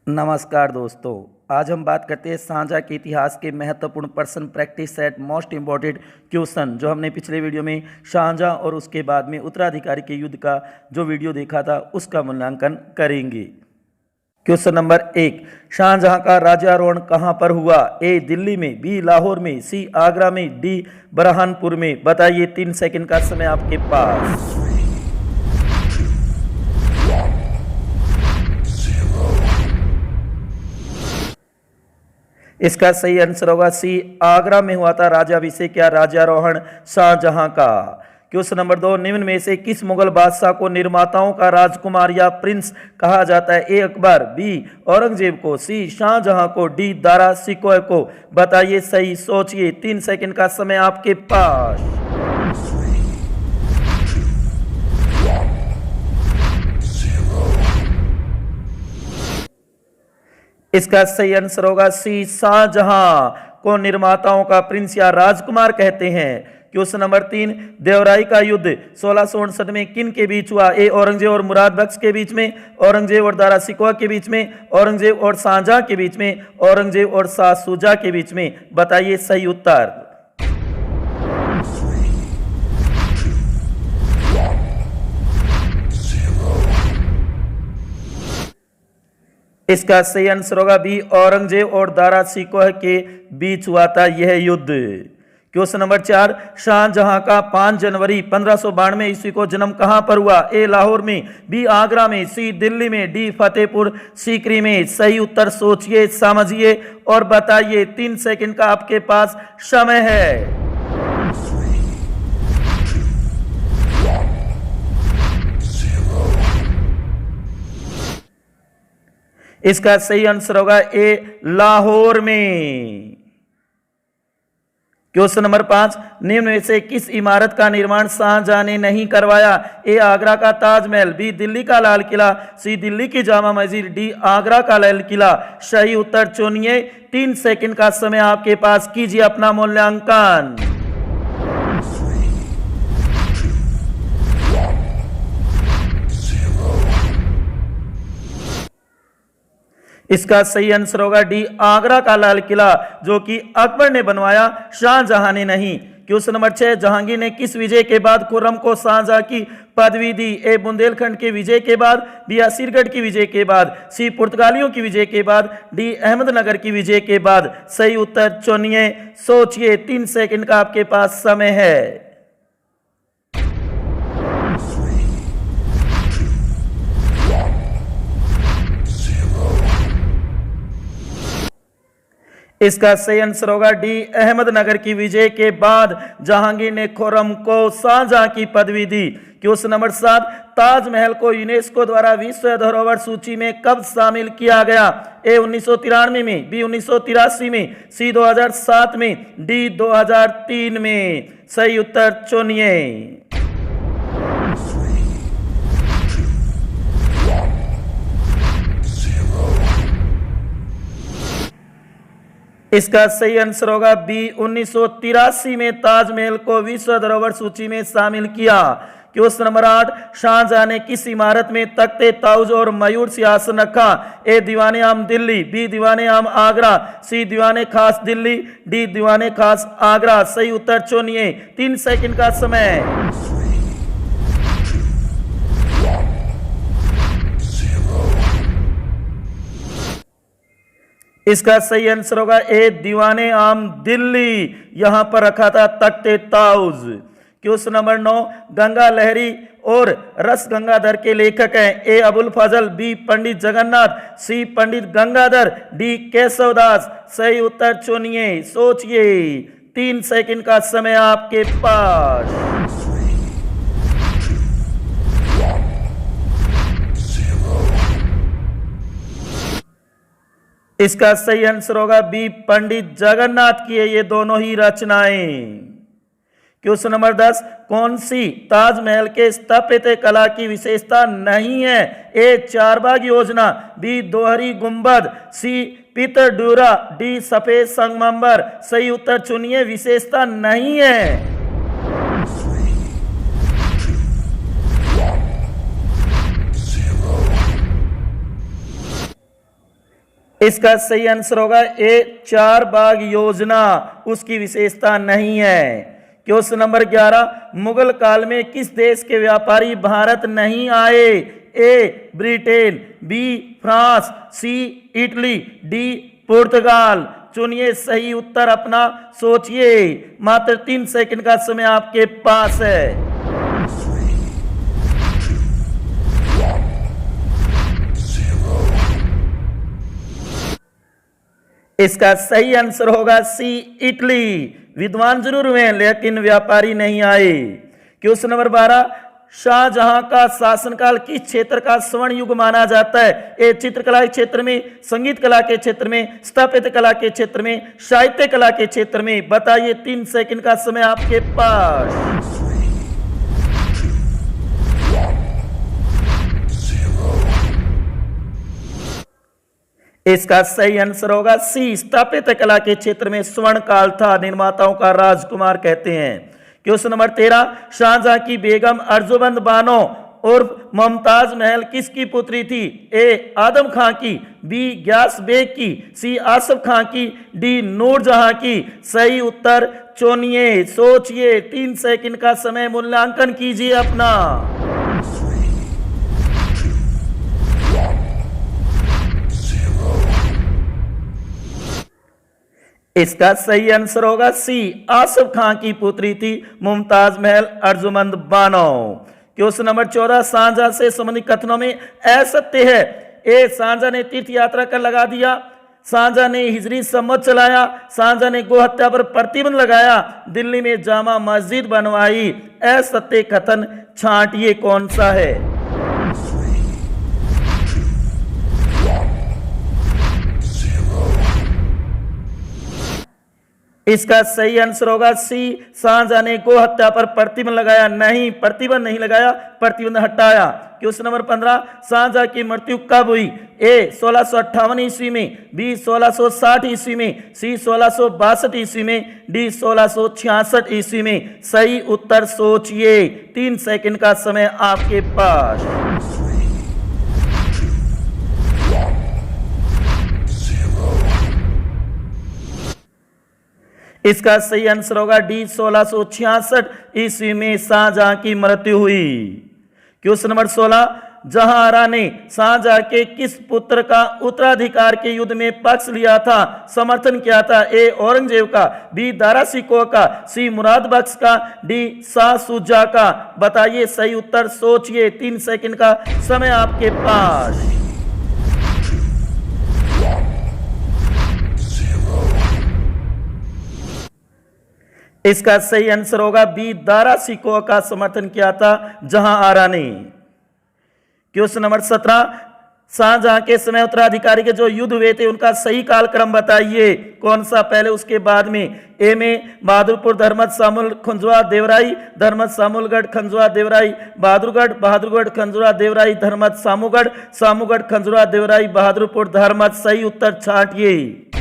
नमस्कार दोस्तों, आज हम बात करते हैं शाहजहाँ के इतिहास के महत्वपूर्ण प्रश्न practice set most important question. जो हमने पिछले वीडियो में शाहजहाँ और उसके बाद में उत्तराधिकारी के युद्ध का जो वीडियो देखा था उसका मूल्यांकन करेंगे। क्वेश्चन नंबर 1, शाहजहाँ का राज्यारोहण कहाँ पर हुआ? ए दिल्ली में, बी लाहौर में, सी आगरा में, डी बुरहानपुर में। बताइए, 3 सेकंड का समय आपके पास। इसका सही आंसर होगा सी, आगरा में हुआ था राज्याभिषेक या राज्यारोहण शाहजहां का। क्वेश्चन नंबर 2, निम्न में से किस मुगल बादशाह को निर्माताओं का राजकुमार या प्रिंस कहा जाता है? ए अकबर, बी औरंगजेब को, सी शाहजहां को, डी दारा सिकोय को। बताइए, सही सोचिए, 3 सेकंड का समय आपके पास। इसका सही आंसर होगा सी, शाहजहां को निर्माताओं का प्रिंस या राजकुमार कहते हैं। क्वेश्चन नंबर 3, देवराई का युद्ध 1659 में किन के बीच हुआ? ए औरंगजेब और मुराद बख्श के बीच में, औरंगजेब और दारा सिकोह के बीच में, औरंगजेब और शाहजहां के बीच में, औरंगजेब और शाह शुजा के बीच में। बताइए सही उत्तर। इसका सही आंसर होगा बी, औरंगजेब और दारा सिकोह के बीच हुआ था यह युद्ध। क्वेश्चन नंबर 4, शाहजहां का 5 जनवरी 1592 ईस्वी को जन्म कहां पर हुआ? ए लाहौर में, बी आगरा में, सी दिल्ली में, डी फतेहपुर सीकरी में। सही उत्तर सोचिए, समझिए और बताइए। 3 सेकंड का आपके पास समय है। इसका सही आंसर होगा ए, लाहौर में। क्वेश्चन नंबर 5, निम्न में से किस इमारत का निर्माण शाहजहां ने नहीं करवाया? ए आगरा का ताजमहल, बी दिल्ली का लाल किला, सी दिल्ली की जामा मस्जिद, डी आगरा का लाल किला। सही उत्तर चुनिए, 3 सेकंड का समय आपके पास, कीजिए अपना मूल्यांकन। इसका सही आंसर होगा डी, आगरा का लाल किला, जो कि अकबर ने बनवाया, शाहजहां ने नहीं। क्वेश्चन नंबर 6, जहांगीर ने किस विजय के बाद खुर्रम को शाहजहां की पदवी दी? ए बुंदेलखंड के विजय के बाद, बी असीरगढ़ की विजय के बाद, सी पुर्तगालियों की विजय के बाद, डी अहमदनगर की विजय के बाद। सही उत्तर चुनिए, सोचिए, 3 सेकंड का आपके पास समय है। इसका सही आंसर होगा डी, अहमदनगर की विजय के बाद जहांगीर ने खुर्रम को शाहजहां की पदवी दी। क्वेश्चन नंबर 7, ताजमहल को यूनेस्को द्वारा विश्व धरोहर सूची में कब शामिल किया गया? ए 1993 में, बी 1983 में, सी 2007 में, डी 2003 में। सही उत्तर चुनिए। इसका सही आंसर होगा बी, 1983 में ताजमहल को विश्व धरोहर सूची में शामिल किया। क्वेश्चन नंबर 8, शाहजहां ने किस इमारत में तख्ते ताउज और मयूर सिंहासन रखा? ए दीवाने आम दिल्ली, बी दीवाने आम आगरा, सी दीवाने खास दिल्ली, डी दीवाने खास आगरा। सही उत्तर चुनिए, 3 सेकंड का समय। इसका सही आंसर होगा ए, दीवाने आम दिल्ली, यहां पर रखा था तख्ते ताउज। क्वेश्चन नंबर 9, गंगा लहरी और रस गंगाधर के लेखक हैं? ए अबुल फजल, बी पंडित जगन्नाथ, सी पंडित गंगाधर, डी केशवदास। सही उत्तर चुनिए, सोचिए, 3 सेकंड का समय आपके पास। इसका सही आंसर होगा बी, पंडित जगन्नाथ की है ये दोनों ही रचनाएं। क्वेश्चन नंबर 10, कौन सी ताजमहल के स्थापत्य कला की विशेषता नहीं है? ए चारबाग योजना, बी दोहरी गुंबद, सी पितरडूरा, डी सफेद संगमरमर। सही उत्तर चुनिए, विशेषता नहीं है। इसका सही आंसर होगा ए, 4 बाग योजना उसकी विशेषता नहीं है। क्वेश्चन नंबर 11, मुगल काल में किस देश के व्यापारी भारत नहीं आए? ए ब्रिटेन, बी फ्रांस, सी इटली, डी पुर्तगाल। चुनिए सही उत्तर अपना, सोचिए। मात्र 3 सेकंड का समय आपके पास है। इसका सही आंसर होगा सी इटली। विद्वान जरूर हुए लेकिन व्यापारी नहीं आए। क्वेश्चन नंबर 12, शाहजहां का शासनकाल किस क्षेत्र का स्वर्ण युग माना जाता है? ए चित्रकला के क्षेत्र में, संगीत कला के क्षेत्र में, स्थापत्य कला के क्षेत्र में, साहित्य कला के क्षेत्र में। बताइए, 3 सेकंड का समय आपके पास। इसका सही आंसर होगा सी, स्थापत्य कला के क्षेत्र में स्वर्ण काल था, निर्माताओं का राजकुमार कहते हैं। क्वेश्चन नंबर 13, शाहजहां की बेगम अर्जुमंद बानो और मुमताज महल किसकी पुत्री थी? ए आदम खां की, बी ग्यास बेग की, सी आसफ खां की, डी नूरजहां की। सही उत्तर चुनिए, सोचिए। 3 सेकंड का समय मूल्यांकन कीजिए अपना। इसका सही आंसर होगा सी, आसफ खां की पुत्री थी मुमताज महल अर्जुमंद बानो। क्वेश्चन नंबर 14, शाहजहां से संबंधित कथनों में असत्य है। ए शाहजहां ने तीर्थ यात्रा कर लगा दिया, शाहजहां ने हिजरी सम्मत चलाया, शाहजहां ने गो हत्या पर प्रतिबंध लगाया, दिल्ली में जामा मस्जिद बनवाई। असत्य कथन छांटिए कौन सा है? इसका सही आंसर होगा सी, शाहजहां ने गो हत्या पर प्रतिबंध लगाया नहीं, प्रतिबंध नहीं लगाया, प्रतिबंध हटाया। क्वेश्चन नंबर 15, शाहजहां की मृत्यु कब हुई? ए 1658 ईस्वी में, बी 1660 ईस्वी में, सी 1662 ईस्वी में, डी 1666 ईस्वी में। सही उत्तर सोचिए। 3 सेकंड का समय आपके पास। इसका सही आंसर होगा डी, 1666 ईस्वी में शाहजहां की मृत्यु हुई। क्वेश्चन नंबर 16, जहांआरा ने शाहजहां के किस पुत्र का उत्तराधिकार के युद्ध में पक्ष लिया था? समर्थन किया था? ए औरंगजेब का, बी दारा शिकोह का, सी मुराद बख्श का, डी शाह शुजा का। बताइए सही उत्तर, सोचिए। 3 सेकंड का समय आपके पास। इसका सही आंसर होगा बी, दारा शिकोह का समर्थन किया था जहांआरा ने। क्वेश्चन नंबर 17, शाहजहां के समय उत्तराधिकारी के जो युद्ध हुए थे उनका सही कालक्रम बताइए। कौन सा पहले उसके बाद में? ए में बहादुरपुर, धर्मत, सामुल, खंजुआ, देवराई, धर्मत, सामुलगढ़, खंजुआ, देवराई, बहादुरगढ़, बहादुरगढ़, खंजुआ, देवराई, धर्मत, सामुगढ़, सामुगढ़, खंजुआ, देवराई, बहादुरपुर, धर्मत। सही उत्तर छांटिए।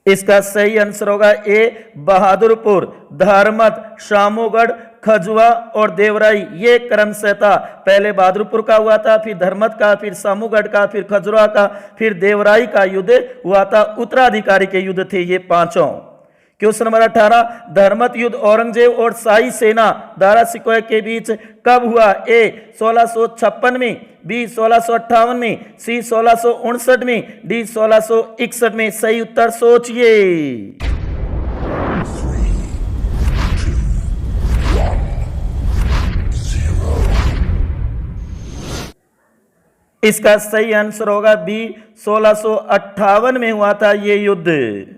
इसका सही आंसर होगा ए, बहादुरपुर, धर्मत, शामोगढ़, खजुआ और देवराई। ये क्रमशः था, पहले बहादुरपुर का हुआ था, फिर धर्मत का, फिर सामूगढ़ का, फिर खजुआ का, फिर देवराई का युद्ध हुआ था। उत्तराधिकारी के युद्ध थे ये पांचों। क्वेश्चन नंबर 18, धर्मत युद्ध औरंगजेब और शाही सेना दारा शिकोह के बीच कब हुआ? ए 1656 में, बी 1658 में, सी 1659 में, डी 1661 में। सही उत्तर सोचिए। इसका सही आंसर होगा बी, 1658 में हुआ था ये युद्ध।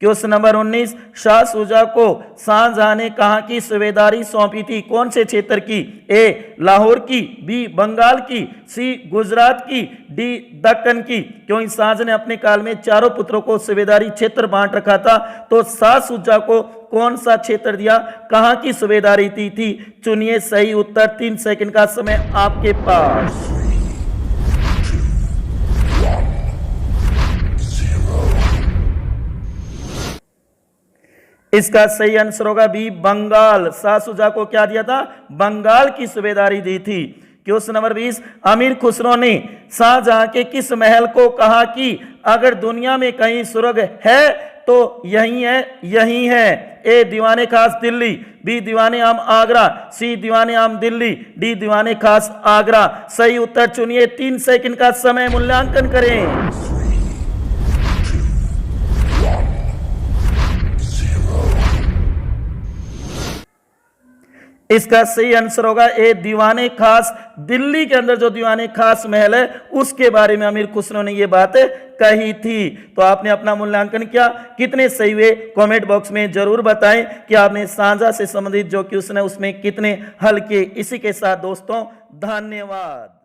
क्वेश्चन नंबर 19, शाह शुजा को शाहजहां ने कहां की सूबेदारी सौंपी थी? कौन से क्षेत्र की? ए लाहौर की, बी बंगाल की, सी गुजरात की, डी दक्कन की। क्योंकि शाहजहां ने अपने काल में चारों पुत्रों को सूबेदारी क्षेत्र बांट रखा था, तो शाह शुजा को कौन सा क्षेत्र दिया, कहां की सूबेदारी दी थी? चुनिए सही उत्तर। 3 सेकंड का समय आपके पास। इसका सही आंसर होगा बी, बंगाल। शाह शुजा को क्या दिया था? बंगाल की सूबेदारी दी थी। क्वेश्चन नंबर 20, अमीर खुसरो ने शाहजहां के किस महल को कहा कि अगर दुनिया में कहीं स्वर्ग है तो यही है, यही है? ए, दीवाने खास दिल्ली, बी, दीवाने आम आगरा, सी, दीवाने आम दिल्ली, डी, दीवाने खास आगरा। सही उत्तर चुनिए, 3 सेकंड का समय मूल्यांकन करें। इसका सही आंसर होगा ए, दीवाने खास दिल्ली के अंदर जो दीवाने खास महल है उसके बारे में अमीर खुसरो ने यह बात कही थी। तो आपने अपना मूल्यांकन किया, कितने सही हुए कमेंट बॉक्स में जरूर बताएं कि आपने शाहजहां से संबंधित जो क्वेश्चन है उसमें कितने हल किए। इसी के साथ दोस्तों धन्यवाद।